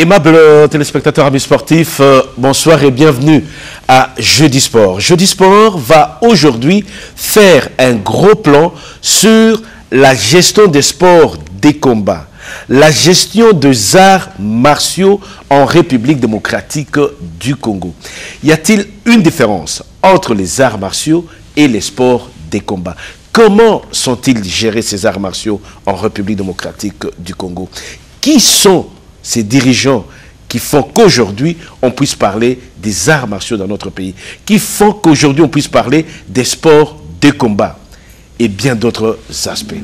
Aimables téléspectateurs, amis sportifs, bonsoir et bienvenue à Jeudi Sport. Jeudi Sport va aujourd'hui faire un gros plan sur la gestion des sports des combats, la gestion des arts martiaux en République démocratique du Congo. Y a-t-il une différence entre les arts martiaux et les sports des combats? Comment sont-ils gérés ces arts martiaux en République démocratique du Congo? Qui sont ces dirigeants qui font qu'aujourd'hui on puisse parler des arts martiaux dans notre pays, qui font qu'aujourd'hui on puisse parler des sports de combat et bien d'autres aspects?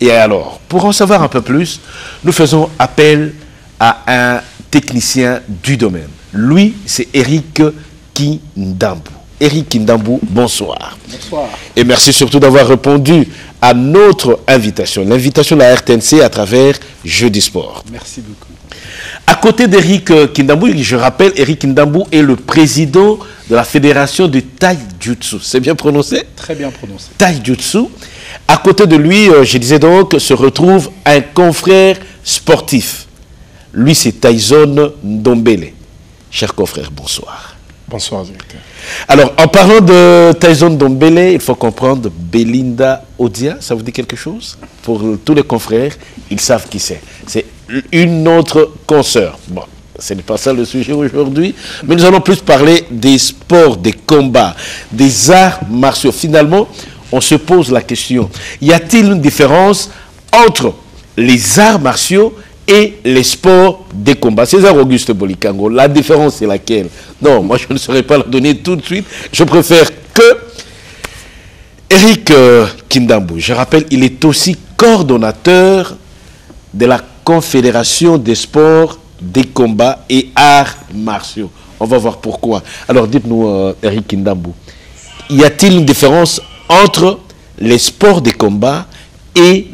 Et alors, pour en savoir un peu plus, nous faisons appel à un technicien du domaine. Lui, c'est Eric Kindambou. Eric Kindambou, bonsoir. Bonsoir. Et merci surtout d'avoir répondu à notre invitation, l'invitation de la RTNC à travers Jeudi Sport. Merci beaucoup. À côté d'Eric Kindambou, je rappelle, Eric Kindambou est le président de la fédération de Taijutsu. C'est bien prononcé? Très bien prononcé. Taijutsu. À côté de lui, je disais donc, se retrouve un confrère sportif. Lui, c'est Tyson Ndombele. Cher confrère, bonsoir. Bonsoir, directeur. Alors, en parlant de Tyson Ndombele, il faut comprendre Belinda Odia. Ça vous dit quelque chose? Pour tous les confrères, ils savent qui c'est. C'est une autre consoeur. Bon, ce n'est pas ça le sujet aujourd'hui, mais nous allons plus parler des sports, des combats, des arts martiaux. Finalement, on se pose la question, y a-t-il une différence entre les arts martiaux et les sports des combats? César Auguste Bolikango, la différence c'est laquelle? Non, moi je ne saurais pas la donner tout de suite. Je préfère que Eric Kindambou, je rappelle, il est aussi coordonnateur de la Confédération des sports, des combats et arts martiaux. On va voir pourquoi. Alors dites-nous, Eric Kindambou, y a-t-il une différence entre les sports des combats et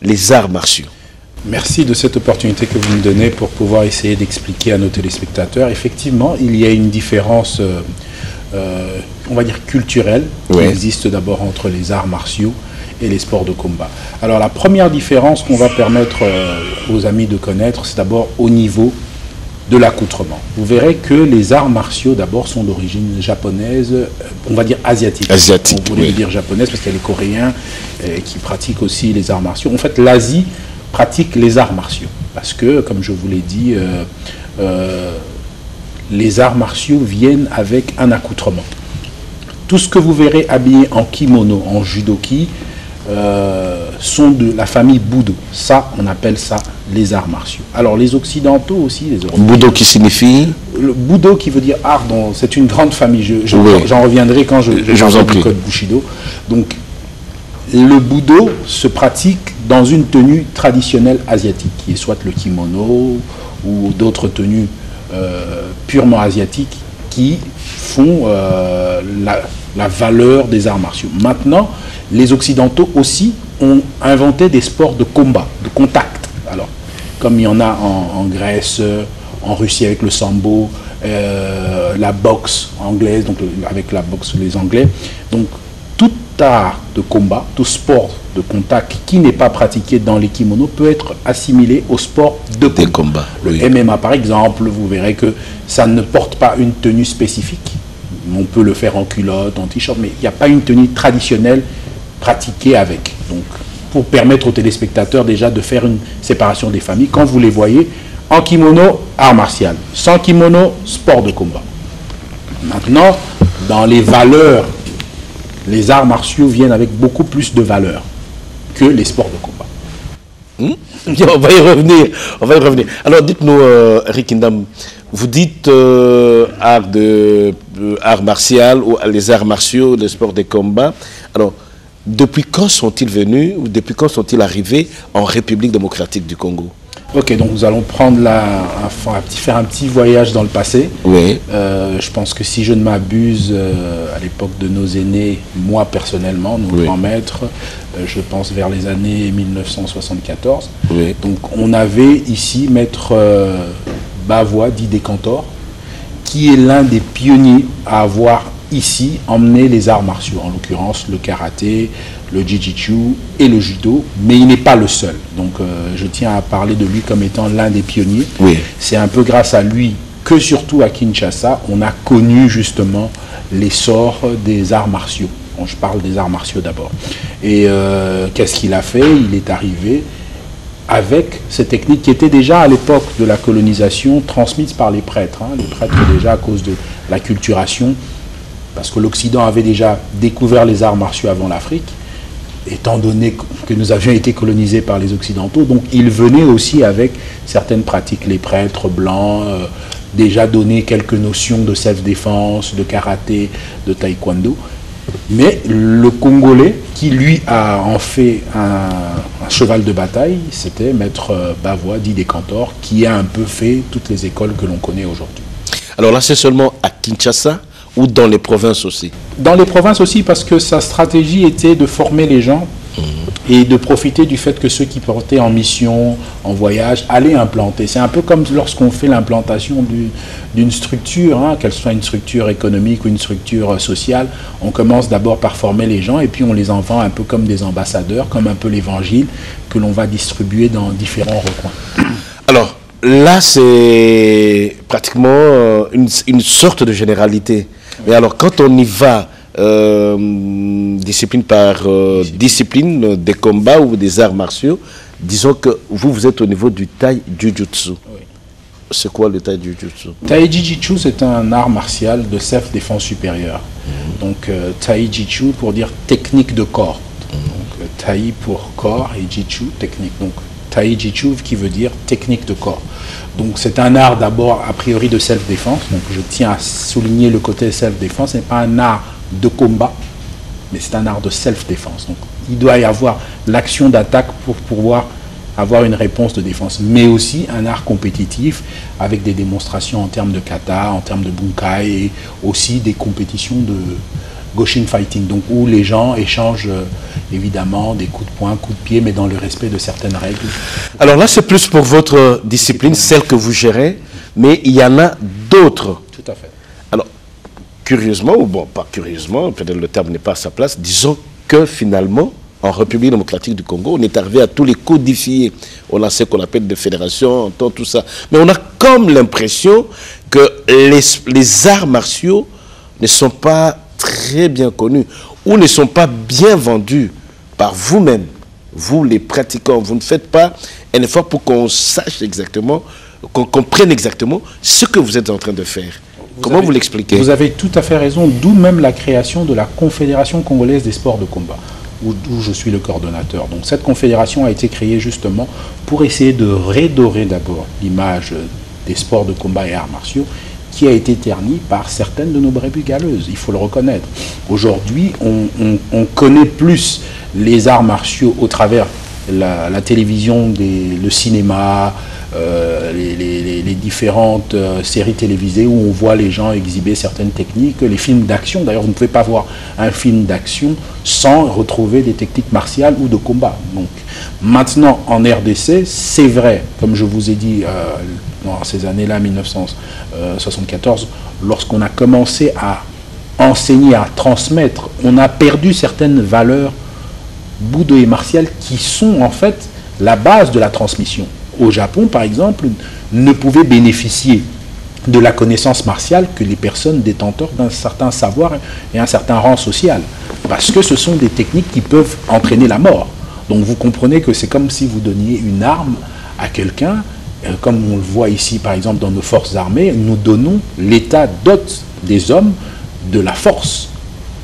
les arts martiaux? Merci de cette opportunité que vous me donnez pour pouvoir essayer d'expliquer à nos téléspectateurs. Effectivement, il y a une différence, on va dire culturelle, qui existe d'abord entre les arts martiaux et les sports de combat. Alors la première différence qu'on va permettre aux amis de connaître, c'est d'abord au niveau de l'accoutrement. Vous verrez que les arts martiaux d'abord sont d'origine japonaise, on va dire asiatique. Asiatique, on voulait dire japonaise parce qu'il y a les Coréens qui pratiquent aussi les arts martiaux. En fait, l'Asie pratique les arts martiaux parce que, comme je vous l'ai dit, les arts martiaux viennent avec un accoutrement. Tout ce que vous verrez habillé en kimono, en judoki, sont de la famille Budo. Ça, on appelle ça les arts martiaux. Alors les Occidentaux aussi, les Européens. Budo qui signifie? Le Budo qui veut dire art, c'est une grande famille. J'en reviendrai quand je parlerai du code Bushido. Donc le Budo se pratique dans une tenue traditionnelle asiatique, qui est soit le kimono ou d'autres tenues purement asiatiques qui font la valeur des arts martiaux. Maintenant, les Occidentaux aussi ont inventé des sports de combat, de contact. Alors, comme il y en a en Grèce, en Russie avec le sambo, la boxe anglaise, donc avec la boxe les Anglais. Donc, tout art de combat, tout sport de contact qui n'est pas pratiqué dans les kimonos peut être assimilé au sport de combat. Le MMA, par exemple, vous verrez que ça ne porte pas une tenue spécifique. On peut le faire en culotte, en t-shirt, mais il n'y a pas une tenue traditionnelle pratiquée avec. Donc, pour permettre aux téléspectateurs déjà de faire une séparation des familles, quand vous les voyez, en kimono, art martial. Sans kimono, sport de combat. Maintenant, dans les valeurs, les arts martiaux viennent avec beaucoup plus de valeurs que les sports de combat. On va y revenir. On va y revenir. Alors, dites-nous, Eric Kindambou, vous dites art martial, ou les arts martiaux, les sports de combat. Alors, depuis quand sont-ils venus ou depuis quand sont-ils arrivés en République démocratique du Congo? Ok, donc nous allons prendre faire un petit voyage dans le passé. Oui. Je pense que si je ne m'abuse, à l'époque de nos aînés, moi personnellement, nos grands maîtres, je pense vers les années 1974. Oui. Donc on avait ici maître Bavois, dit des Cantors, qui est l'un des pionniers à avoir ici emmené les arts martiaux, en l'occurrence le karaté, le jiu-jitsu et le judo, mais il n'est pas le seul. Donc je tiens à parler de lui comme étant l'un des pionniers. Oui. C'est un peu grâce à lui que surtout à Kinshasa, on a connu justement l'essor des arts martiaux. Bon, je parle des arts martiaux d'abord. Et qu'est-ce qu'il a fait? Il est arrivé avec ces techniques qui étaient déjà à l'époque de la colonisation transmises par les prêtres. Les prêtres déjà à cause de l'acculturation, parce que l'Occident avait déjà découvert les arts martiaux avant l'Afrique, étant donné que nous avions été colonisés par les Occidentaux. Donc ils venaient aussi avec certaines pratiques. Les prêtres blancs déjà donné quelques notions de self-défense, de karaté, de taekwondo. Mais le Congolais, qui lui a en fait un cheval de bataille, c'était Maître Bavois, dit des Cantors, qui a un peu fait toutes les écoles que l'on connaît aujourd'hui. Alors là, c'est seulement à Kinshasa ou dans les provinces aussi? Dans les provinces aussi, parce que sa stratégie était de former les gens et de profiter du fait que ceux qui partaient en mission, en voyage, allaient implanter. C'est un peu comme lorsqu'on fait l'implantation d'une structure, qu'elle soit une structure économique ou une structure sociale. On commence d'abord par former les gens et puis on les envoie un peu comme des ambassadeurs, comme un peu l'évangile que l'on va distribuer dans différents recoins. Alors, là, c'est pratiquement une sorte de généralité. Mais alors, quand on y va discipline par discipline des combats ou des arts martiaux, disons que vous êtes au niveau du Tai Jujutsu. Oui. C'est quoi le Tai Jujutsu? Tai Jujutsu, c'est un art martial de self-défense supérieure. Donc, Tai Jujutsu pour dire technique de corps. Donc, Tai pour corps et Jitsu, technique. Donc, Tai Jujutsu qui veut dire technique de corps. Donc c'est un art d'abord a priori de self-défense. Donc je tiens à souligner le côté self-défense. Ce n'est pas un art de combat, mais c'est un art de self-défense. Donc il doit y avoir l'action d'attaque pour pouvoir avoir une réponse de défense, mais aussi un art compétitif avec des démonstrations en termes de kata, en termes de bunkai et aussi des compétitions de Goshin fighting, donc où les gens échangent évidemment des coups de poing, coups de pied, mais dans le respect de certaines règles. Alors là, c'est plus pour votre discipline, celle que vous gérez, mais il y en a d'autres. Tout à fait. Alors, curieusement, ou bon, pas curieusement, peut-être le terme n'est pas à sa place, disons que finalement, en République démocratique du Congo, on est arrivé à tous les codifiés. On a ce qu'on appelle des fédérations, tout ça. Mais on a comme l'impression que les arts martiaux ne sont pas très bien connus ou ne sont pas bien vendus par vous-même, vous les pratiquants. Vous ne faites pas un effort pour qu'on sache exactement, qu'on comprenne exactement ce que vous êtes en train de faire. Comment vous l'expliquez? Vous avez tout à fait raison, d'où même la création de la Confédération congolaise des sports de combat, où je suis le coordonnateur. Donc cette confédération a été créée justement pour essayer de redorer d'abord l'image des sports de combat et arts martiaux, qui a été terni par certaines de nos brebis galeuses, il faut le reconnaître. Aujourd'hui, on connaît plus les arts martiaux au travers la télévision, le cinéma, les différentes séries télévisées où on voit les gens exhiber certaines techniques, les films d'action. D'ailleurs, vous ne pouvez pas voir un film d'action sans retrouver des techniques martiales ou de combat. Donc, maintenant, en RDC, c'est vrai, comme je vous ai dit, dans ces années-là, 1974, lorsqu'on a commencé à enseigner, à transmettre, on a perdu certaines valeurs budo et martiales qui sont en fait la base de la transmission. Au Japon, par exemple, ne pouvaient bénéficier de la connaissance martiale que les personnes détenteurs d'un certain savoir et un certain rang social, parce que ce sont des techniques qui peuvent entraîner la mort. Donc vous comprenez que c'est comme si vous donniez une arme à quelqu'un. Comme on le voit ici, par exemple, dans nos forces armées, nous donnons l'état d'hôte des hommes de la force,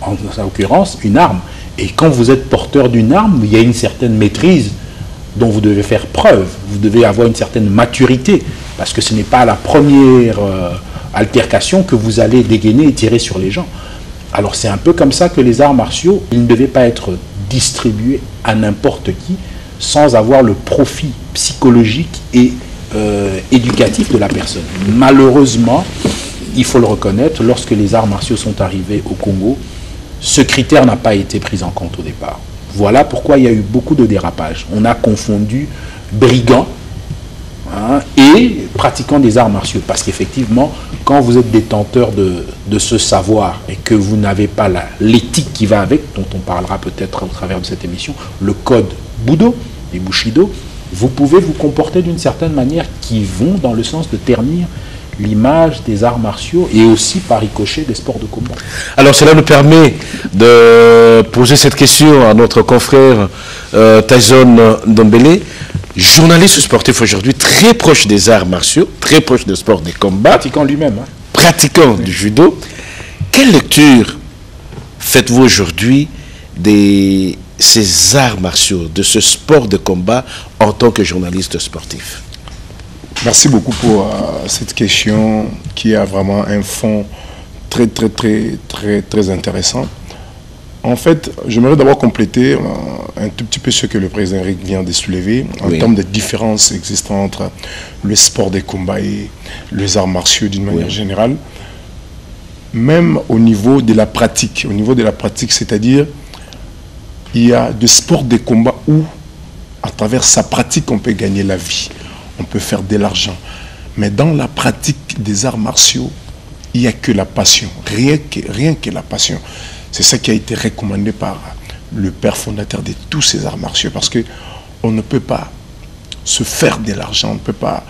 en l'occurrence une arme. Et quand vous êtes porteur d'une arme, il y a une certaine maîtrise dont vous devez faire preuve. Vous devez avoir une certaine maturité, parce que ce n'est pas la première altercation que vous allez dégainer et tirer sur les gens. Alors c'est un peu comme ça que les arts martiaux, ils ne devaient pas être distribués à n'importe qui, sans avoir le profit psychologique et éducatif de la personne. Malheureusement, il faut le reconnaître, lorsque les arts martiaux sont arrivés au Congo, ce critère n'a pas été pris en compte au départ. Voilà pourquoi il y a eu beaucoup de dérapages. On a confondu brigands et pratiquant des arts martiaux. Parce qu'effectivement, quand vous êtes détenteur de ce savoir et que vous n'avez pas l'éthique qui va avec, dont on parlera peut-être au travers de cette émission, le code Budo et Bushido, vous pouvez vous comporter d'une certaine manière qui vont dans le sens de ternir l'image des arts martiaux et aussi par ricochet des sports de combat. Alors cela nous permet de poser cette question à notre confrère Tyson Ndombele, journaliste sportif aujourd'hui, très proche des arts martiaux, très proche des sports de combat. Pratiquant lui-même. Hein. Pratiquant du judo. Quelle lecture faites-vous aujourd'hui de ces arts martiaux, de ce sport de combat en tant que journaliste sportif? Merci beaucoup pour cette question qui a vraiment un fond très intéressant. En fait, j'aimerais d'abord compléter un tout petit peu ce que le président Eric vient de soulever en termes de différences existantes entre le sport des combats et les arts martiaux d'une manière générale. Même au niveau de la pratique, c'est-à-dire il y a des sports des combats où, à travers sa pratique, on peut gagner la vie, on peut faire de l'argent. Mais dans la pratique des arts martiaux, il n'y a que la passion, rien que la passion. C'est ça qui a été recommandé par le père fondateur de tous ces arts martiaux, parce qu'on ne peut pas se faire de l'argent, on ne peut pas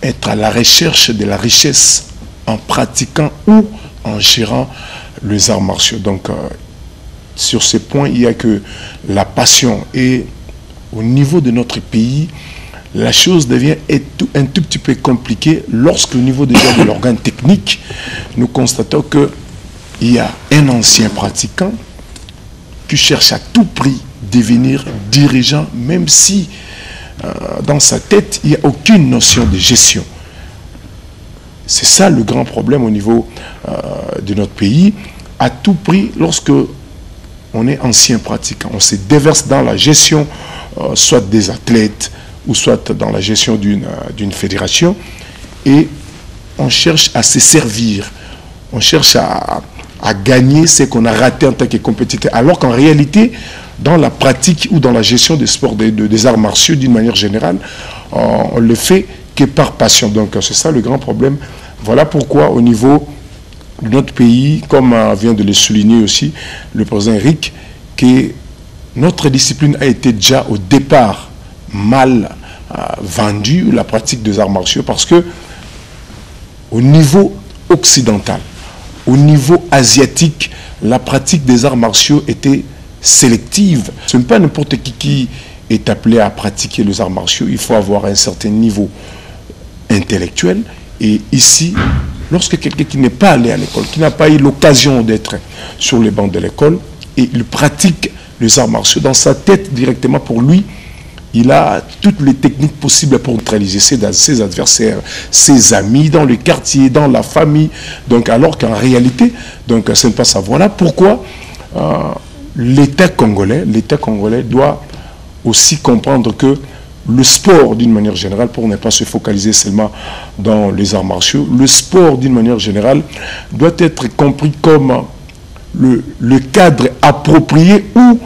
être à la recherche de la richesse en pratiquant ou en gérant les arts martiaux. Donc, sur ces points, il n'y a que la passion. Et au niveau de notre pays, la chose devient un tout petit peu compliquée lorsque, au niveau déjà de l'organe technique, nous constatons qu'il y a un ancien pratiquant qui cherche à tout prix devenir dirigeant, même si dans sa tête, il n'y a aucune notion de gestion. C'est ça le grand problème au niveau de notre pays. À tout prix, lorsque on est ancien pratiquant, on se déverse dans la gestion soit des athlètes ou soit dans la gestion d'une fédération, et on cherche à se servir, on cherche à gagner ce qu'on a raté en tant que compétiteur, alors qu'en réalité, dans la pratique ou dans la gestion des sports, des arts martiaux d'une manière générale, on le fait que par passion. Donc c'est ça le grand problème. Voilà pourquoi au niveau de notre pays, comme vient de le souligner aussi le président Eric, que notre discipline a été déjà au départ mal vendue, la pratique des arts martiaux, parce que au niveau occidental, au niveau asiatique, la pratique des arts martiaux était sélective. Ce n'est pas n'importe qui est appelé à pratiquer les arts martiaux. Il faut avoir un certain niveau intellectuel. Et ici, lorsque quelqu'un qui n'est pas allé à l'école, qui n'a pas eu l'occasion d'être sur les bancs de l'école, et il pratique les arts martiaux dans sa tête directement, pour lui, il a toutes les techniques possibles pour neutraliser ses adversaires, ses amis, dans le quartier, dans la famille. Donc, alors qu'en réalité, donc, ce n'est pas ça. Voilà pourquoi l'État congolais doit aussi comprendre que le sport, d'une manière générale, pour ne pas se focaliser seulement dans les arts martiaux, le sport, d'une manière générale, doit être compris comme le cadre approprié où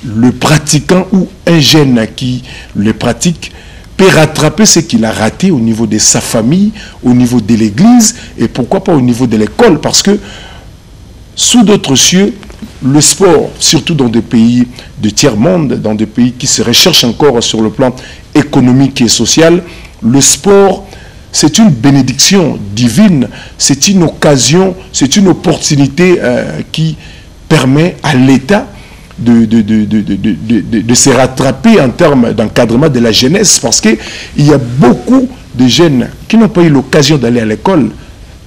le pratiquant ou un jeune qui le pratique peut rattraper ce qu'il a raté au niveau de sa famille, au niveau de l'église, et pourquoi pas au niveau de l'école, parce que sous d'autres cieux, le sport, surtout dans des pays de tiers-monde, dans des pays qui se recherchent encore sur le plan économique et social, le sport, c'est une bénédiction divine, c'est une occasion, c'est une opportunité qui permet à l'État de se rattraper en termes d'encadrement de la jeunesse, parce qu'il y a beaucoup de jeunes qui n'ont pas eu l'occasion d'aller à l'école,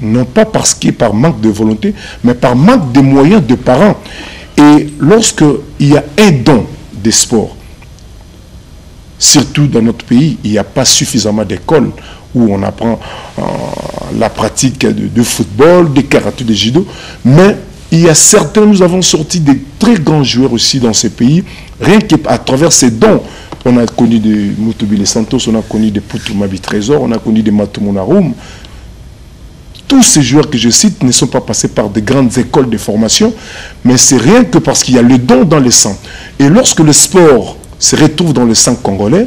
non pas parce que par manque de volonté, mais par manque de moyens de parents. Et lorsqu'il y a un don des sports, surtout dans notre pays, il n'y a pas suffisamment d'écoles où on apprend la pratique de football, de karaté, de judo, mais il y a certains, nous avons sorti des très grands joueurs aussi dans ces pays, rien qu'à travers ces dons. On a connu des Mutubile Santos, on a connu des Putumabi Trésor, on a connu des Matumonarum. Tous ces joueurs que je cite ne sont pas passés par de grandes écoles de formation, mais c'est rien que parce qu'il y a le don dans le sang. Et lorsque le sport se retrouve dans le sang congolais,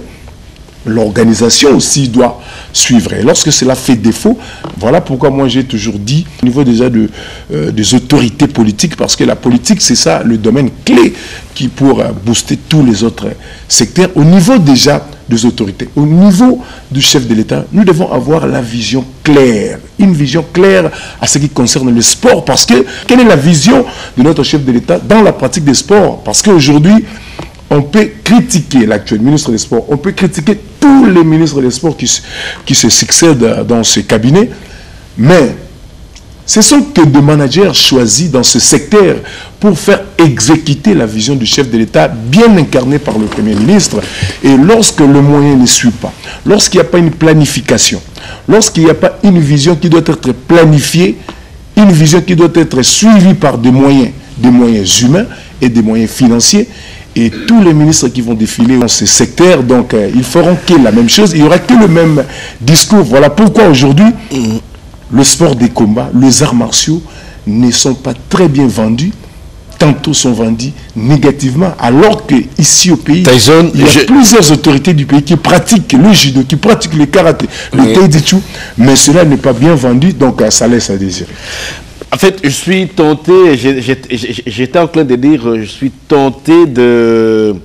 l'organisation aussi doit suivre. Et lorsque cela fait défaut, voilà pourquoi moi j'ai toujours dit, au niveau déjà des autorités politiques, parce que la politique, c'est ça le domaine clé qui pour booster tous les autres secteurs. Au niveau déjà des autorités, au niveau du chef de l'État, nous devons avoir la vision claire, une vision claire à ce qui concerne le sport, parce que quelle est la vision de notre chef de l'État dans la pratique des sports? Parce qu'aujourd'hui, on peut critiquer l'actuel ministre des Sports, on peut critiquer tous les ministres des Sports qui se succèdent dans ce cabinet, mais ce sont que des managers choisis dans ce secteur pour faire exécuter la vision du chef de l'État bien incarnée par le Premier ministre. Et lorsque le moyen ne suit pas, lorsqu'il n'y a pas une planification, lorsqu'il n'y a pas une vision qui doit être planifiée, une vision qui doit être suivie par des moyens humains et des moyens financiers, et tous les ministres qui vont défiler dans ces secteurs, donc ils feront que la même chose, il n'y aura que le même discours. Voilà pourquoi aujourd'hui, le sport des combats, les arts martiaux ne sont pas très bien vendus. Tantôt sont vendus négativement, alors qu'ici au pays, Tyson, il y a plusieurs autorités du pays qui pratiquent le judo, qui pratiquent le karaté, le taijutsu, mais cela n'est pas bien vendu, donc ça laisse à désirer. En fait, je suis tenté, j'étais en train de dire, je suis tenté de...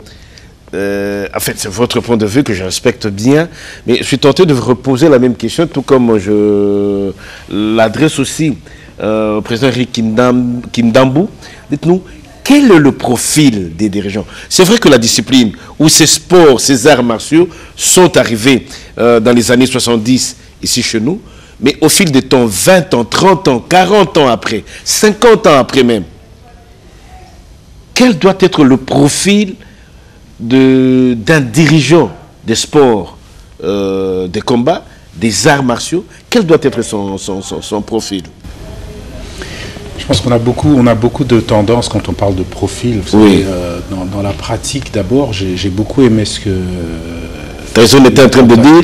en fait, c'est votre point de vue que je respecte bien, mais je suis tenté de vous reposer la même question, tout comme je l'adresse aussi au président Eric Kimdambu. Dites-nous, quel est le profil des dirigeants? C'est vrai que la discipline, où ces sports, ces arts martiaux sont arrivés dans les années 70 ici chez nous, mais au fil des temps, 20 ans, 30 ans, 40 ans après, 50 ans après même, quel doit être le profil d'un dirigeant des sports, des combats, des arts martiaux? Quel doit être son profil? Je pense qu'on a beaucoup de tendances quand on parle de profil. Vous savez, dans la pratique, d'abord, j'ai beaucoup aimé ce que... Tyson était en train de dire.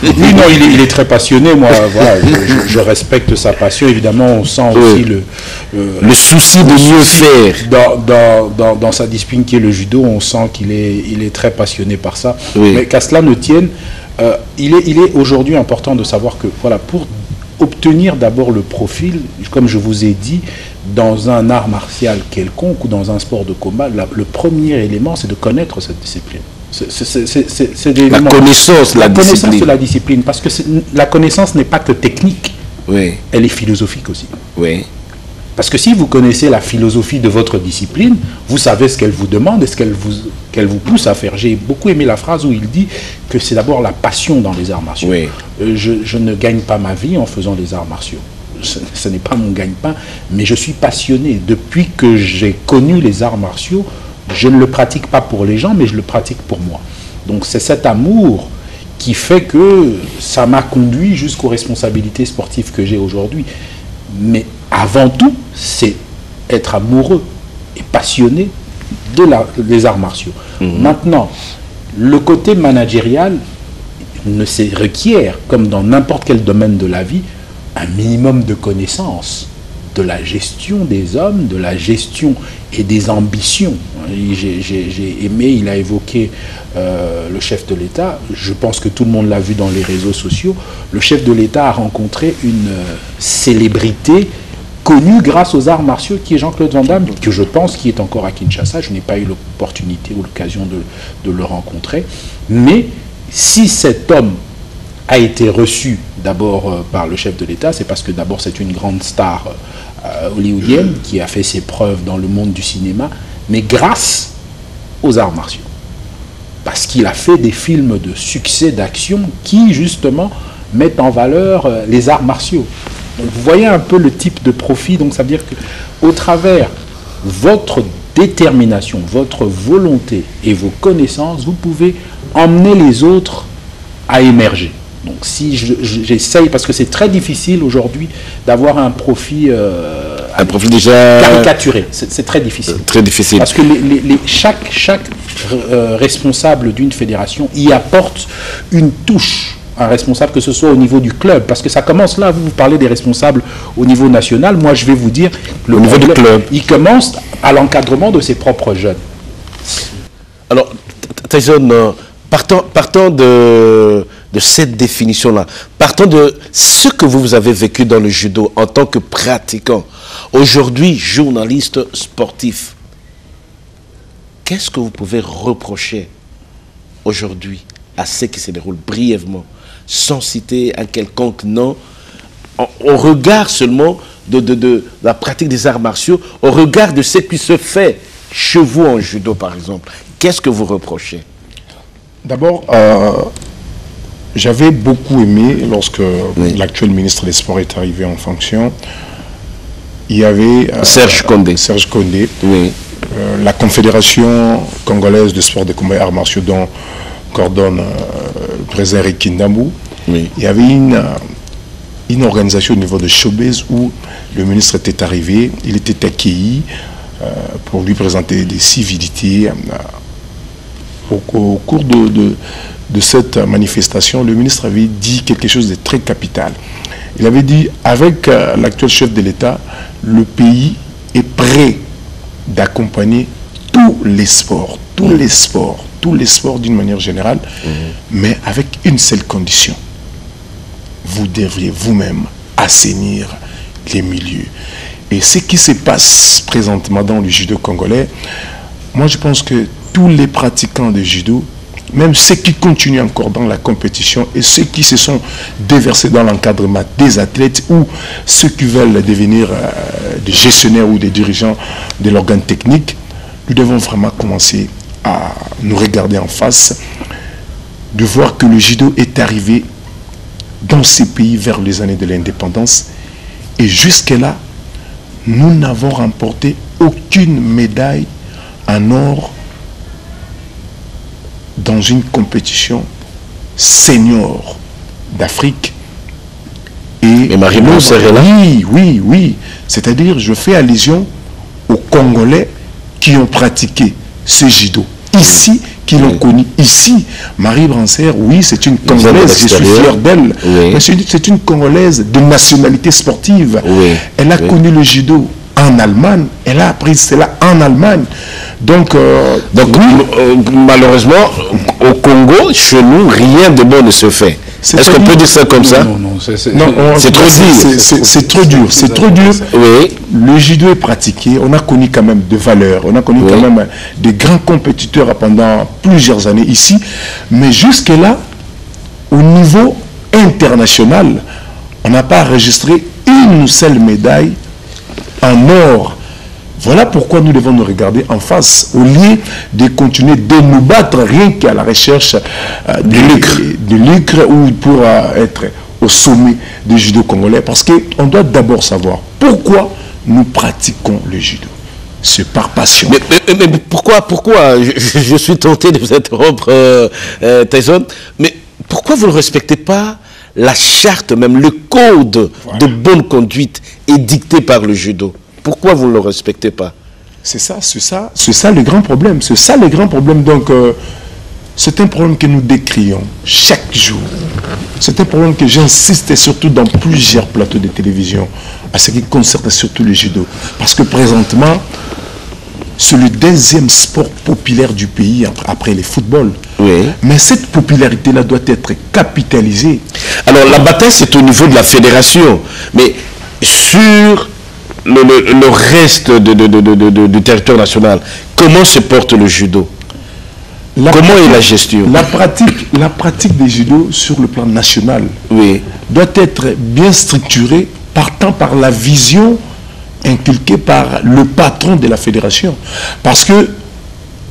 Oui, non, il est très passionné. Moi, voilà, je respecte sa passion. Évidemment, on sent aussi le souci de mieux faire. Dans sa discipline qui est le judo, on sent qu'il est très passionné par ça. Mais qu'à cela ne tienne, il est aujourd'hui important de savoir que, voilà, pour obtenir d'abord le profil, comme je vous ai dit, dans un art martial quelconque ou dans un sport de combat, le premier élément, c'est de connaître cette discipline. C'est la connaissance de la discipline, parce que la connaissance n'est pas que technique, elle est philosophique aussi. Parce que si vous connaissez la philosophie de votre discipline, vous savez ce qu'elle vous demande et ce qu'elle vous pousse à faire. J'ai beaucoup aimé la phrase où il dit que c'est d'abord la passion dans les arts martiaux. Je ne gagne pas ma vie en faisant les arts martiaux. Ce n'est pas mon gagne-pain, mais je suis passionné. Depuis que j'ai connu les arts martiaux, je ne le pratique pas pour les gens, mais je le pratique pour moi. Donc c'est cet amour qui fait que ça m'a conduit jusqu'aux responsabilités sportives que j'ai aujourd'hui. Mais avant tout, c'est être amoureux et passionné des arts martiaux. Maintenant, le côté managérial requiert, comme dans n'importe quel domaine de la vie, un minimum de connaissances de la gestion des hommes, de la gestion et des ambitions. J'ai aimé, il a évoqué le chef de l'État, je pense que tout le monde l'a vu dans les réseaux sociaux, le chef de l'État a rencontré une célébrité connue grâce aux arts martiaux qui est Jean-Claude Van Damme, que je pense qui est encore à Kinshasa. Je n'ai pas eu l'opportunité ou l'occasion de le rencontrer, mais si cet homme a été reçu d'abord par le chef de l'État, c'est parce que d'abord c'est une grande star hollywoodienne qui a fait ses preuves dans le monde du cinéma, mais grâce aux arts martiaux. Parce qu'il a fait des films de succès d'action qui justement mettent en valeur les arts martiaux. Donc, vous voyez un peu le type de profit, donc ça veut dire qu'au travers votre détermination, votre volonté et vos connaissances, vous pouvez emmener les autres à émerger. Donc si j'essaye, parce que c'est très difficile aujourd'hui d'avoir un profil déjà caricaturé, c'est très difficile. Très difficile. Parce que chaque responsable d'une fédération y apporte une touche, un responsable, que ce soit au niveau du club, parce que ça commence là, vous parlez des responsables au niveau national, moi je vais vous dire, au niveau du club, il commence à l'encadrement de ses propres jeunes. Alors, Tyson, Partons de cette définition-là, partons de ce que vous avez vécu dans le judo en tant que pratiquant, aujourd'hui journaliste sportif. Qu'est-ce que vous pouvez reprocher aujourd'hui à ce qui se déroule brièvement, sans citer un quelconque nom, au regard seulement de la pratique des arts martiaux, au regard de ce qui se fait chez vous en judo par exemple? Qu'est-ce que vous reprochez? D'abord, j'avais beaucoup aimé lorsque l'actuel ministre des Sports est arrivé en fonction. Il y avait Serge Condé. Oui. La Confédération congolaise de sport de combat et arts martiaux dont coordonne le président Eric Kindambou. Oui. Il y avait une organisation au niveau de Showbiz où le ministre était arrivé, il était accueilli pour lui présenter des civilités. Au cours de cette manifestation, le ministre avait dit quelque chose de très capital. Il avait dit, avec l'actuel chef de l'État, le pays est prêt d'accompagner tous les sports d'une manière générale, mais avec une seule condition. Vous devriez vous-même assainir les milieux. Et ce qui se passe présentement dans le judo congolais, moi je pense que tous les pratiquants de judo, même ceux qui continuent encore dans la compétition et ceux qui se sont déversés dans l'encadrement des athlètes ou ceux qui veulent devenir des gestionnaires ou des dirigeants de l'organe technique, nous devons vraiment commencer à nous regarder en face, de voir que le judo est arrivé dans ces pays vers les années de l'indépendance et jusque-là, nous n'avons remporté aucune médaille en or dans une compétition senior d'Afrique. Et Marie-Lou serait là? Oui. C'est-à-dire, je fais allusion aux Congolais qui ont pratiqué ce judo ici, qui l'ont connu ici. Marie Brancer, oui, c'est une Congolaise, je suis fier d'elle. Oui. Mais c'est une Congolaise de nationalité sportive. Oui. Elle a connu le judo en Allemagne, elle a appris cela en Allemagne. Donc malheureusement, au Congo, chez nous, rien de bon ne se fait. Est-ce qu'on peut dire ça comme ça? Non, c'est trop dur. C'est trop dur. C'est trop dur. Oui. Le judo est pratiqué. On a connu quand même de valeurs. On a connu quand même des grands compétiteurs pendant plusieurs années ici. Mais jusque-là, au niveau international, on n'a pas enregistré une seule médaille en or. Voilà pourquoi nous devons nous regarder en face, au lieu de continuer de nous battre rien qu'à la recherche de lucre ou pour être au sommet du judo congolais. Parce qu'on doit d'abord savoir pourquoi nous pratiquons le judo. C'est par passion. Mais pourquoi je suis tenté de vous interrompre, Tyson, mais pourquoi vous ne respectez pas la charte, même le code de bonne conduite édicté par le judo? Pourquoi vous ne le respectez pas? C'est ça le grand problème. C'est ça le grand problème. Donc, c'est un problème que nous décrions chaque jour. C'est un problème que j'insiste surtout dans plusieurs plateaux de télévision, à ce qui concerne surtout le judo. Parce que présentement, c'est le deuxième sport populaire du pays après le football. Oui. Mais cette popularité-là doit être capitalisée. Alors, la bataille, c'est au niveau de la fédération. Mais sur le reste du territoire national, comment se porte le judo? Comment est la gestion? La pratique des judo sur le plan national doit être bien structurée, partant par la vision inculquée par le patron de la fédération. Parce que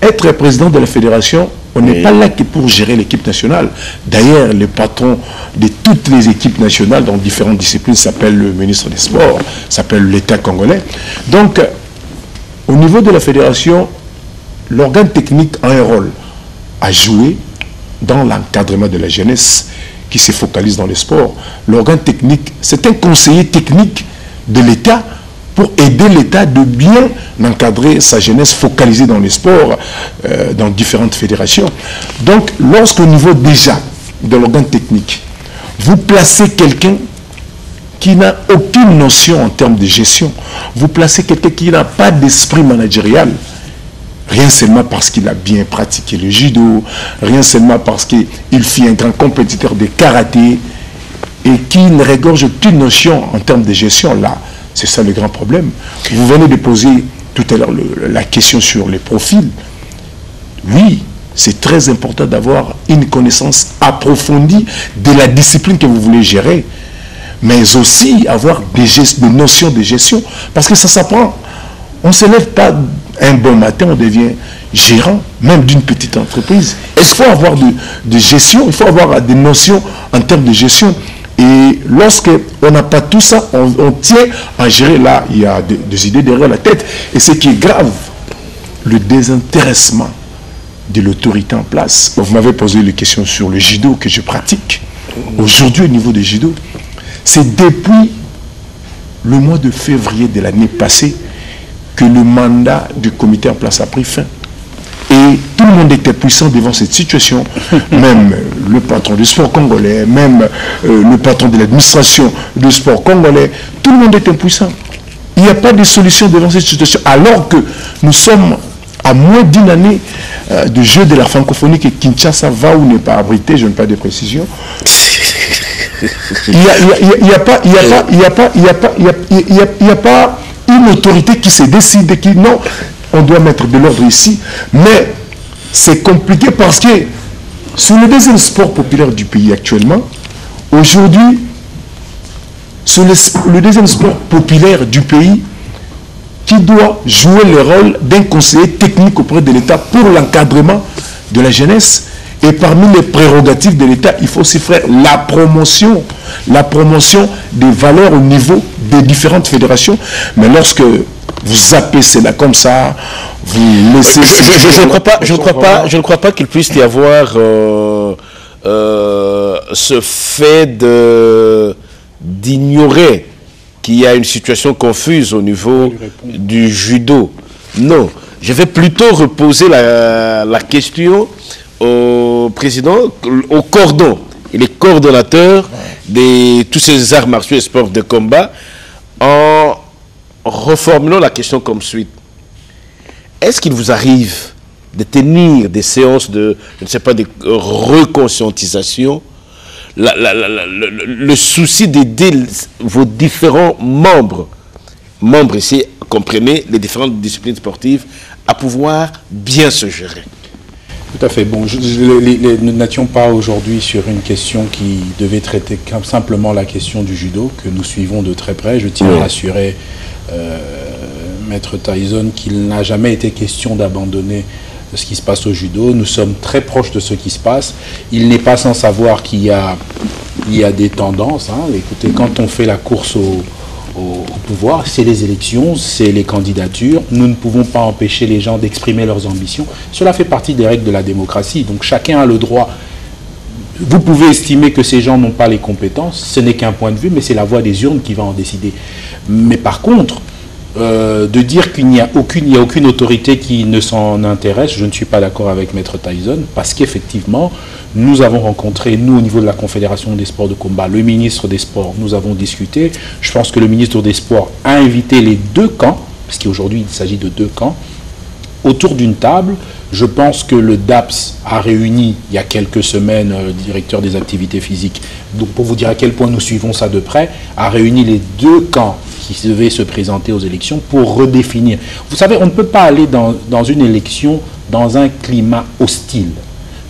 être président de la fédération, on n'est pas là que pour gérer l'équipe nationale. D'ailleurs, le patron de toutes les équipes nationales dans différentes disciplines s'appelle le ministre des Sports, s'appelle l'État congolais. Donc, au niveau de la fédération, l'organe technique a un rôle à jouer dans l'encadrement de la jeunesse qui se focalise dans le sport. L'organe technique, c'est un conseiller technique de l'État pour aider l'État de bien encadrer sa jeunesse focalisée dans les sports, dans différentes fédérations. Donc, lorsqu'au niveau déjà de l'organe technique, vous placez quelqu'un qui n'a aucune notion en termes de gestion, vous placez quelqu'un qui n'a pas d'esprit managérial, rien seulement parce qu'il a bien pratiqué le judo, rien seulement parce qu'il fut un grand compétiteur de karaté et qui ne régorge aucune notion en termes de gestion. Là, c'est ça le grand problème. Vous venez de poser tout à l'heure la question sur les profils. Oui, c'est très important d'avoir une connaissance approfondie de la discipline que vous voulez gérer, mais aussi avoir des notions de gestion, parce que ça s'apprend. On ne se lève pas un bon matin, on devient gérant, même d'une petite entreprise. Il faut avoir de gestion, il faut avoir des notions en termes de gestion. Et lorsque on n'a pas tout ça, on tient à gérer. Là, il y a des idées derrière la tête. Et ce qui est grave, le désintéressement de l'autorité en place. Vous m'avez posé les questions sur le judo que je pratique. Aujourd'hui, au niveau du judo, c'est depuis le mois de février de l'année passée que le mandat du comité en place a pris fin. Et tout le monde était puissant devant cette situation. Même le patron du sport congolais, même le patron de l'administration du sport congolais, tout le monde était puissant. Il n'y a pas de solution devant cette situation, alors que nous sommes à moins d'une année de jeu de la francophonie que Kinshasa va ou n'est pas abrité, je n'ai pas de précision. Il n'y a pas une autorité qui se décide, qui non, on doit mettre de l'ordre ici, mais c'est compliqué parce que c'est le deuxième sport populaire du pays actuellement. Aujourd'hui, c'est le deuxième sport populaire du pays qui doit jouer le rôle d'un conseiller technique auprès de l'État pour l'encadrement de la jeunesse. Et parmi les prérogatives de l'État, il faut aussi faire la promotion des valeurs au niveau des différentes fédérations. Mais lorsque vous zappez cela comme ça, vous laissez... Je ne crois pas qu'il puisse y avoir ce fait d'ignorer qu'il y a une situation confuse au niveau du judo. Non, je vais plutôt reposer la question au président, au cordon et les coordonnateurs de tous ces arts martiaux et sports de combat, en reformulant la question comme suit. Est-ce qu'il vous arrive de tenir des séances de, je ne sais pas, de reconscientisation, le souci d'aider vos différents membres ici, comprenez, les différentes disciplines sportives, à pouvoir bien se gérer? Tout à fait. Bon, nous n'étions pas aujourd'hui sur une question qui devait traiter simplement la question du judo, que nous suivons de très près. Je tiens à rassurer Maître Tyson qu'il n'a jamais été question d'abandonner ce qui se passe au judo. Nous sommes très proches de ce qui se passe. Il n'est pas sans savoir qu'il y a des tendances. Hein. Écoutez, quand on fait la course au pouvoir, c'est les élections, c'est les candidatures. Nous ne pouvons pas empêcher les gens d'exprimer leurs ambitions. Cela fait partie des règles de la démocratie. Donc chacun a le droit. Vous pouvez estimer que ces gens n'ont pas les compétences. Ce n'est qu'un point de vue, mais c'est la voix des urnes qui va en décider. Mais par contre, de dire qu'il n'y a aucune autorité qui ne s'en intéresse, je ne suis pas d'accord avec Maître Tyson, parce qu'effectivement, nous avons rencontré, nous, au niveau de la Confédération des sports de combat, le ministre des Sports, nous avons discuté. Je pense que le ministre des Sports a invité les deux camps, parce qu'aujourd'hui, il s'agit de deux camps, autour d'une table. Je pense que le DAPS a réuni, il y a quelques semaines, le directeur des activités physiques, donc pour vous dire à quel point nous suivons ça de près, a réuni les deux camps qui devaient se présenter aux élections pour redéfinir. Vous savez, on ne peut pas aller dans une élection dans un climat hostile.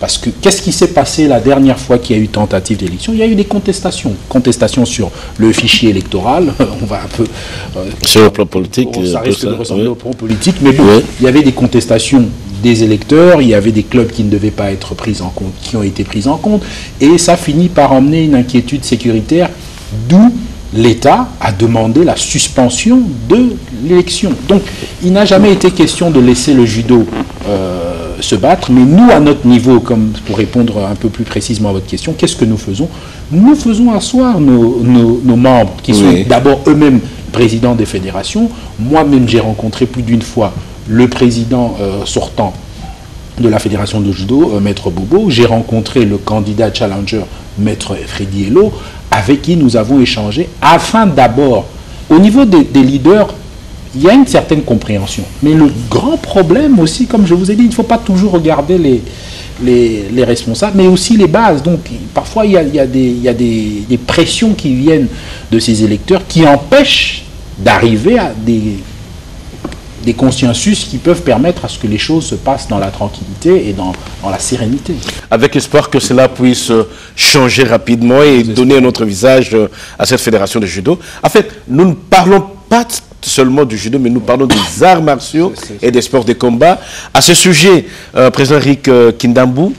Parce que qu'est-ce qui s'est passé la dernière fois qu'il y a eu tentative d'élection? Il y a eu des contestations. Contestations sur le fichier électoral. On va un peu... sur le plan politique. Ça risque de ressembler au plan politique. Mais bon, il y avait des contestations des électeurs, il y avait des clubs qui ne devaient pas être pris en compte, qui ont été pris en compte. Et ça finit par emmener une inquiétude sécuritaire, d'où l'État a demandé la suspension de l'élection. Donc, il n'a jamais été question de laisser le judo se battre, mais nous, à notre niveau, comme pour répondre un peu plus précisément à votre question, qu'est-ce que nous faisons? Nous faisons asseoir nos membres, qui sont d'abord eux-mêmes présidents des fédérations. Moi-même, j'ai rencontré plus d'une fois le président sortant de la fédération de judo, Maître Bobo. J'ai rencontré le candidat challenger, Maître Freddy Hello, avec qui nous avons échangé, afin d'abord, au niveau des leaders, il y a une certaine compréhension. Mais le grand problème aussi, comme je vous ai dit, il ne faut pas toujours regarder les responsables, mais aussi les bases. Donc parfois il y a des pressions qui viennent de ces électeurs qui empêchent d'arriver à des consensus qui peuvent permettre à ce que les choses se passent dans la tranquillité et dans la sérénité. Avec espoir que cela puisse changer rapidement et donner un autre visage à cette fédération de judo. En fait, nous ne parlons pas seulement du judo, mais nous parlons des arts martiaux et des sports de combat. À ce sujet, Président Rick Kindambou,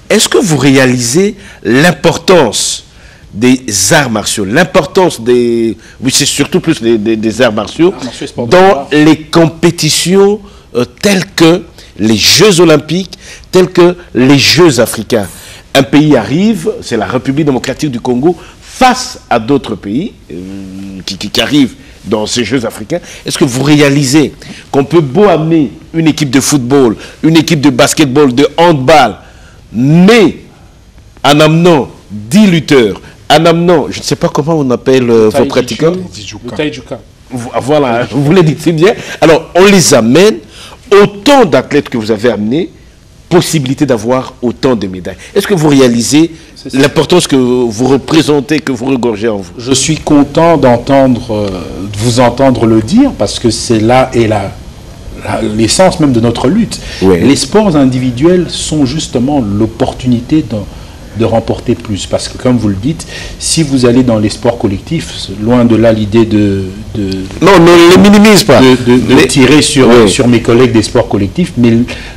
est-ce que vous réalisez l'importance des arts martiaux, l'importance des... Oui, c'est surtout plus des arts martiaux dans les compétitions telles que les Jeux olympiques, tels que les Jeux africains. Un pays arrive, c'est la République démocratique du Congo, face à d'autres pays qui arrivent dans ces Jeux africains. Est-ce que vous réalisez qu'on peut beau amener une équipe de football, une équipe de basketball, de handball, mais en amenant 10 lutteurs, en amenant, je ne sais pas comment on appelle vos pratiquants. Le taïjuka. Voilà, vous le dites bien. Alors, on les amène, autant d'athlètes que vous avez amenés, possibilité d'avoir autant de médailles. Est-ce que vous réalisez l'importance que vous représentez, que vous regorgez en vous? Je suis content d'entendre, de vous entendre le dire, parce que c'est là et l'essence même de notre lutte. Oui. Les sports individuels sont justement l'opportunité de remporter plus, parce que comme vous le dites, si vous allez dans les sports collectifs, loin de là l'idée non, ne les minimise pas, de tirer sur mes collègues des sports collectifs, mais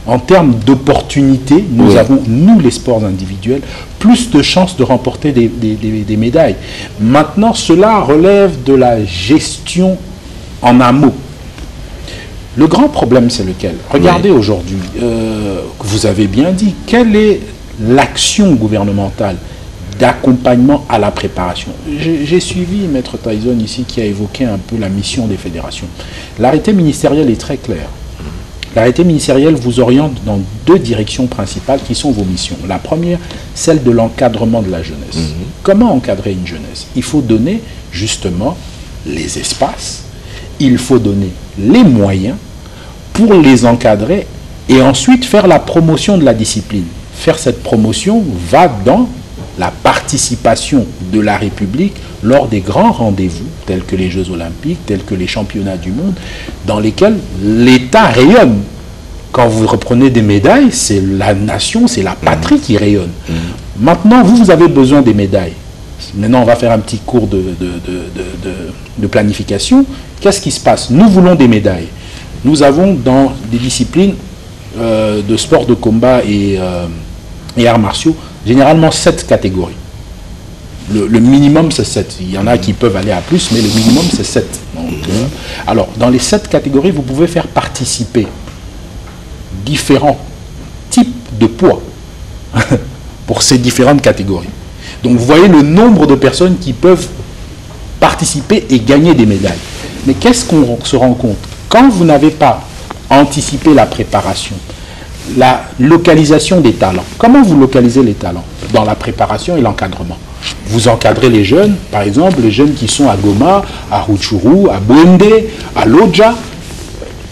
en termes d'opportunités, nous avons, nous les sports individuels, plus de chances de remporter des médailles. Maintenant, cela relève de la gestion en amont. Le grand problème, c'est lequel? Regardez aujourd'hui, vous avez bien dit, quelle est l'action gouvernementale d'accompagnement à la préparation. J'ai suivi Maître Tyson ici qui a évoqué un peu la mission des fédérations. L'arrêté ministériel est très clair. L'arrêté ministériel vous oriente dans 2 directions principales qui sont vos missions. La première, celle de l'encadrement de la jeunesse. Comment encadrer une jeunesse? Il faut donner justement les espaces, il faut donner les moyens pour les encadrer et ensuite faire la promotion de la discipline. Faire cette promotion va dans la participation de la République lors des grands rendez-vous, tels que les Jeux olympiques, tels que les championnats du monde, dans lesquels l'État rayonne. Quand vous reprenez des médailles, c'est la nation, c'est la patrie qui rayonne. Maintenant, vous avez besoin des médailles. Maintenant, on va faire un petit cours de planification. Qu'est-ce qui se passe? Nous voulons des médailles. Nous avons dans des disciplines de sport de combat et arts martiaux, généralement 7 catégories. Le minimum, c'est 7. Il y en a qui peuvent aller à plus, mais le minimum, c'est 7. Donc, alors, dans les 7 catégories, vous pouvez faire participer différents types de poids pour ces différentes catégories. Donc, vous voyez le nombre de personnes qui peuvent participer et gagner des médailles. Mais qu'est-ce qu'on se rend compte? Quand vous n'avez pas anticipé la préparation, la localisation des talents. Comment vous localisez les talents? Dans la préparation et l'encadrement. Vous encadrez les jeunes, par exemple, les jeunes qui sont à Goma, à Rutshuru, à Bwende, à Lodja.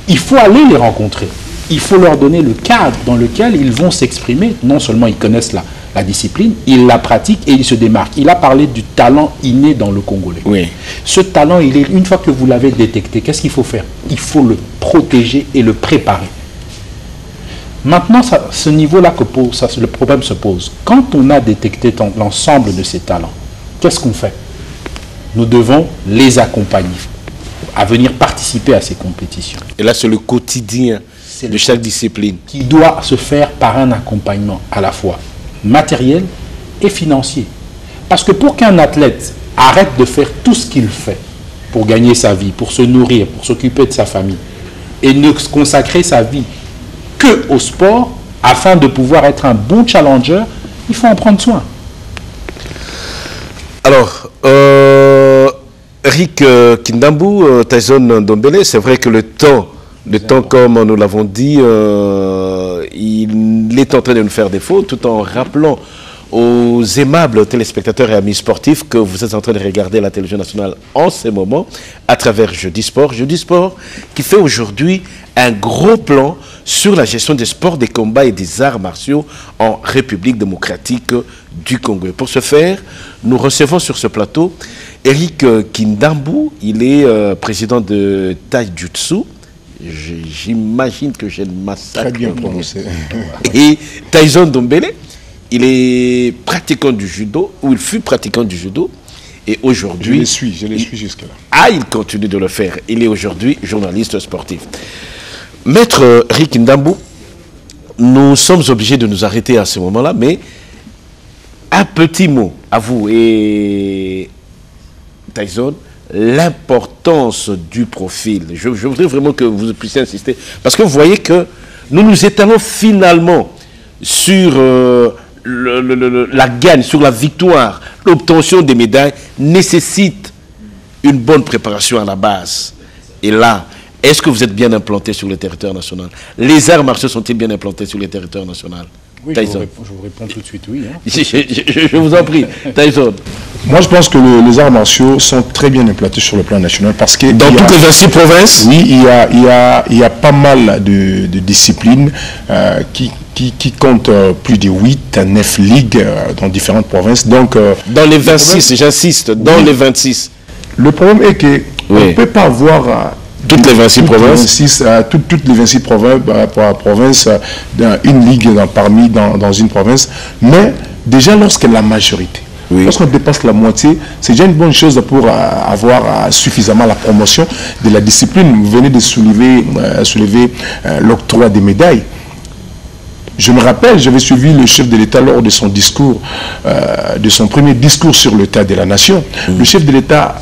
Il faut aller les rencontrer. Il faut leur donner le cadre dans lequel ils vont s'exprimer. Non seulement ils connaissent la discipline, ils la pratiquent et ils se démarquent. Il a parlé du talent inné dans le Congolais. Oui. Ce talent, une fois que vous l'avez détecté, qu'est-ce qu'il faut faire? Il faut le protéger et le préparer. Maintenant, ce niveau-là que le problème se pose. Quand on a détecté l'ensemble de ces talents, qu'est-ce qu'on fait? Nous devons les accompagner à venir participer à ces compétitions. Et là, c'est le quotidien de chaque discipline qui doit se faire par un accompagnement à la fois matériel et financier. Parce que pour qu'un athlète arrête de faire tout ce qu'il fait pour gagner sa vie, pour se nourrir, pour s'occuper de sa famille, et ne consacrer sa vie que au sport, afin de pouvoir être un bon challenger, il faut en prendre soin. Alors, Rick Kindambou, Tyson Ndombele, c'est vrai que le temps, comme nous l'avons dit, il est en train de nous faire défaut, tout en rappelant aux aimables téléspectateurs et amis sportifs que vous êtes en train de regarder la télévision nationale en ce moment à travers Jeudi Sport. Jeudi Sport qui fait aujourd'hui un gros plan sur la gestion des sports, des combats et des arts martiaux en République démocratique du Congo. Et pour ce faire, nous recevons sur ce plateau Eric Kindambu. Il est président de Taijutsu. J'imagine que j'ai le massacre. Très bien prononcé. Et Tyson Dombele, il est pratiquant du judo, ou il fut pratiquant du judo. Et aujourd'hui... Je les suis jusque-là. Ah, il continue de le faire. Il est aujourd'hui journaliste sportif. Maître Eric Kindambu, nous sommes obligés de nous arrêter à ce moment-là, mais un petit mot à vous et Tyson, l'importance du profil. Je voudrais vraiment que vous puissiez insister, parce que vous voyez que nous nous étalons finalement sur la gagne, sur la victoire. L'obtention des médailles nécessite une bonne préparation à la base. Et là, est-ce que vous êtes bien implanté sur le territoire national? Les arts martiaux sont-ils bien implantés sur le territoire national? Oui, je vous réponds tout de suite, oui. Hein. Je vous en prie, Tyson. Moi, je pense que les arts martiaux sont très bien implantés sur le plan national parce que... Dans toutes les 26 provinces? Oui, il y a pas mal de disciplines qui comptent plus de 8 à 9 ligues dans différentes provinces. Donc, dans les 26, j'insiste, dans les 26. Le problème est qu'on ne peut pas avoir... Toutes les 26 provinces toutes les 26 provinces, une ligue dans une province. Mais déjà, lorsque la majorité, lorsqu'on dépasse la moitié, c'est déjà une bonne chose pour avoir suffisamment la promotion de la discipline. Vous venez de soulever l'octroi des médailles. Je me rappelle, j'avais suivi le chef de l'État lors de son discours, de son premier discours sur l'état de la nation. Le chef de l'État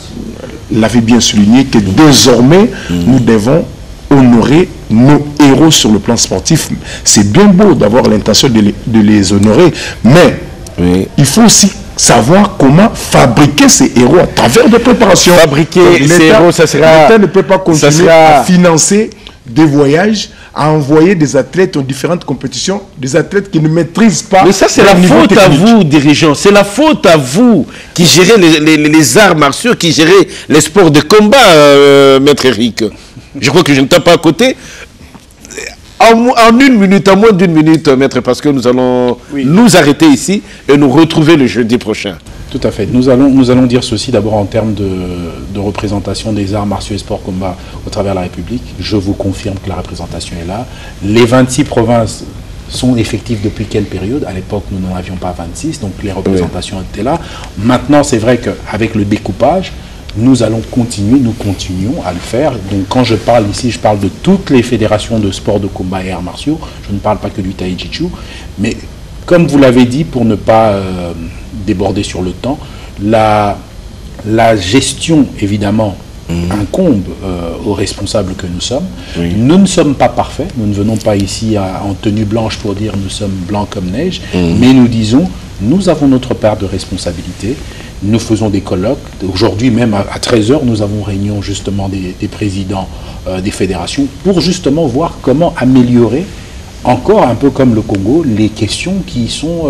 l'avait bien souligné que désormais, nous devons honorer nos héros sur le plan sportif. C'est bien beau d'avoir l'intention de les honorer, mais il faut aussi savoir comment fabriquer ces héros à travers des préparations. Fabriquer ces héros, ça sera... L'État ne peut pas continuer à financer des voyages, à envoyer des athlètes aux différentes compétitions, des athlètes qui ne maîtrisent pas. Mais ça, c'est la faute à vous, dirigeants. C'est la faute à vous qui gérez les arts martiaux, qui gérez les sports de combat, Maître Eric. Je crois que je ne tape pas à côté. En une minute, en moins d'une minute, Maître, parce que nous allons nous arrêter ici et nous retrouver le jeudi prochain. Tout à fait. Nous allons dire ceci d'abord en termes de représentation des arts martiaux et sports combat au travers de la République. Je vous confirme que la représentation est là. Les 26 provinces sont effectives depuis quelle période? À l'époque, nous n'en avions pas 26, donc les représentations étaient là. Maintenant, c'est vrai qu'avec le découpage, nous continuons à le faire. Donc quand je parle ici, je parle de toutes les fédérations de sports de combat et arts martiaux. Je ne parle pas que du Taijutsu. Mais comme vous l'avez dit, pour ne pas déborder sur le temps, la gestion, évidemment, incombe aux responsables que nous sommes. Nous ne sommes pas parfaits. Nous ne venons pas ici en tenue blanche pour dire nous sommes blancs comme neige. Mais nous disons, nous avons notre part de responsabilité. Nous faisons des colloques. Aujourd'hui même à 13 h, nous avons réunion justement des présidents des fédérations pour justement voir comment améliorer encore un peu comme le Congo, les questions qui sont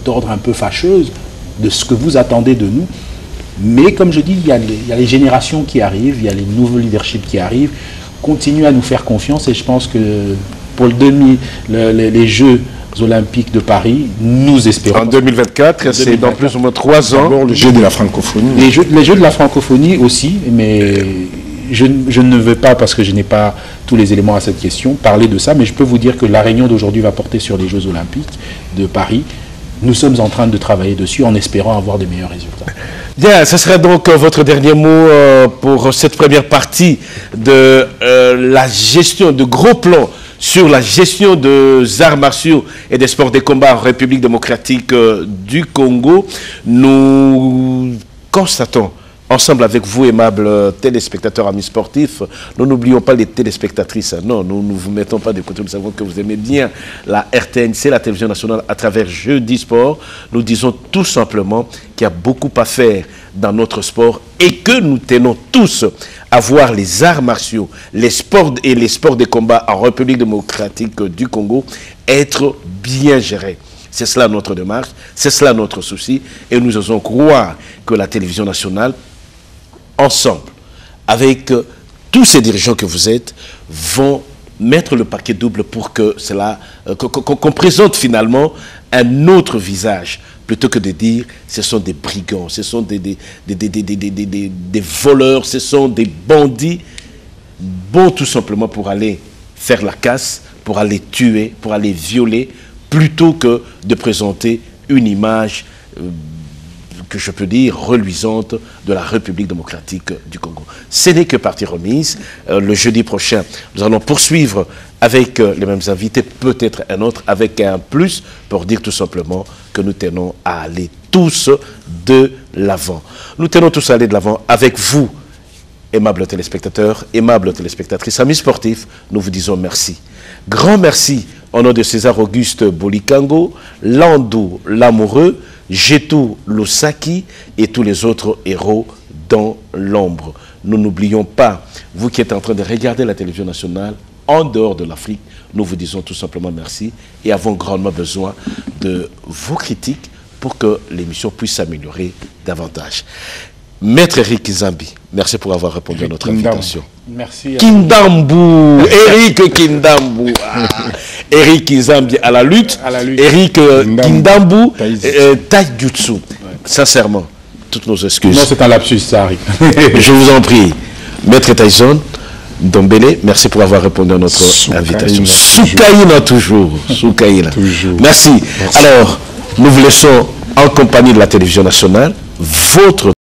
d'ordre un peu fâcheuse de ce que vous attendez de nous. Mais comme je dis, il y a les générations qui arrivent, il y a les nouveaux leaderships qui arrivent. Continuez à nous faire confiance et je pense que pour les Jeux Olympiques de Paris, nous espérons. En 2024, c'est dans plus ou moins 3 ans. D'abord, le Jeu de la francophonie. Les Jeux de la francophonie aussi, mais je ne veux pas, parce que je n'ai pas tous les éléments à cette question, parler de ça, mais je peux vous dire que la réunion d'aujourd'hui va porter sur les Jeux Olympiques de Paris. Nous sommes en train de travailler dessus en espérant avoir des meilleurs résultats. Bien, ce sera donc votre dernier mot pour cette première partie de la gestion de gros plans sur la gestion des arts martiaux et des sports de combat en République démocratique du Congo. Nous constatons ensemble avec vous, aimables téléspectateurs, amis sportifs, nous n'oublions pas les téléspectatrices. Non, nous ne vous mettons pas de côté. Nous savons que vous aimez bien la RTNC, la télévision nationale, à travers Jeudi Sport. Nous disons tout simplement qu'il y a beaucoup à faire dans notre sport et que nous tenons tous à voir les arts martiaux, les sports et les sports de combat en République démocratique du Congo être bien gérés. C'est cela notre démarche, c'est cela notre souci. Et nous osons croire que la télévision nationale, ensemble, avec tous ces dirigeants que vous êtes, vont mettre le paquet double pour que cela, qu'on présente finalement un autre visage, plutôt que de dire ce sont des brigands, ce sont des voleurs, ce sont des bandits, bons tout simplement pour aller faire la casse, pour aller tuer, pour aller violer, plutôt que de présenter une image que je peux dire reluisante de la République démocratique du Congo. Ce n'est que partie remise. Le jeudi prochain, nous allons poursuivre avec les mêmes invités, peut-être un autre, avec un plus, pour dire tout simplement que nous tenons à aller tous de l'avant. Nous tenons tous à aller de l'avant avec vous, aimables téléspectateurs, aimables téléspectatrices, amis sportifs, nous vous disons merci. Grand merci au nom de César Auguste Bolikango, Landou l'amoureux, Jetou Lusaki et tous les autres héros dans l'ombre. Nous n'oublions pas, vous qui êtes en train de regarder la télévision nationale, en dehors de l'Afrique, nous vous disons tout simplement merci et avons grandement besoin de vos critiques pour que l'émission puisse s'améliorer davantage. Maître Eric Kizambi, merci pour avoir répondu à notre invitation. Merci. Kindambu, Eric Kindambu. Eric Kizambi à la lutte. Eric Kindambu, Taijutsu. Sincèrement, toutes nos excuses. Non, c'est un lapsus, ça arrive. Je vous en prie. Maître Tyson Ndombele, merci pour avoir répondu à notre invitation. Soukaïna toujours. Soukaïna. Merci. Alors, nous vous laissons en compagnie de la télévision nationale. Votre